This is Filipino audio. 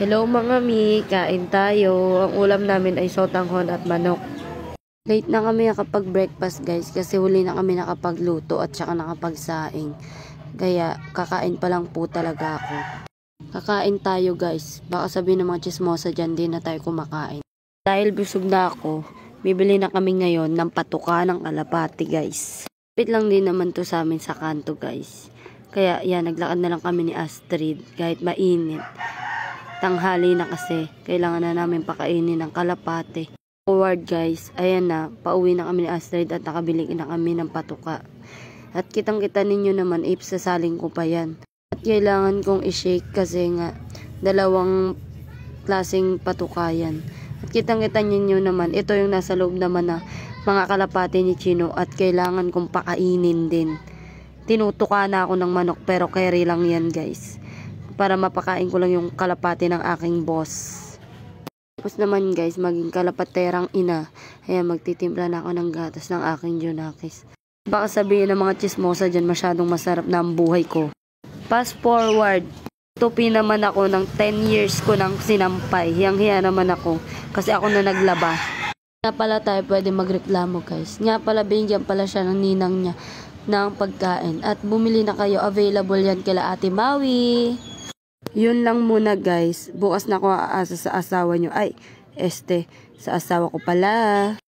Hello mga mi, kain tayo. Ang ulam namin ay sotanghon at manok. Late na kami nakapag-breakfast guys kasi huli na kami nakapagluto at saka nakapagsaing. Kaya kakain pa lang po talaga ako. Kakain tayo guys. Baka sabihin ng mga chismosa dyan, di na tayo kumakain. Dahil busog na ako, bibili na kami ngayon ng patuka ng kalapati guys. Pit lang din naman to sa amin sa kanto guys. Kaya yan, naglakad na lang kami ni Astrid kahit mainit. Tanghali na kasi, kailangan na namin pakainin ng kalapate. Forward guys, ayan na, pauwi na kami ni Astrid at nakabili na kami ng patuka. At kitang-kita ninyo naman, sasaling ko pa yan. At kailangan kong i-shake kasi nga, dalawang klaseng patuka yan. At kitang-kita ninyo naman, ito yung nasa loob naman na mga kalapate ni Chino at kailangan kong pakainin din. Tinutuka na ako ng manok pero carry lang yan guys. Para mapakain ko lang yung kalapati ng aking boss. Tapos naman guys, maging kalapaterang ina. Ayan, magtitimpla na ako ng gatas ng aking Junakis. Baka sabihin ng mga chismosa dyan, masyadong masarap na ang buhay ko. Fast forward. Tupi naman ako ng 10 years ko ng sinampay. Hiyang-hiya naman ako. Kasi ako na naglaba. Nga pala tayo pwede magreklamo guys. Nga pala binigyan pala siya ng ninang niya ng pagkain. At bumili na kayo. Available yan kila Ate Maui. Yun lang muna guys. Bukas na ako aasa sa asawa nyo. Ay, sa asawa ko pala.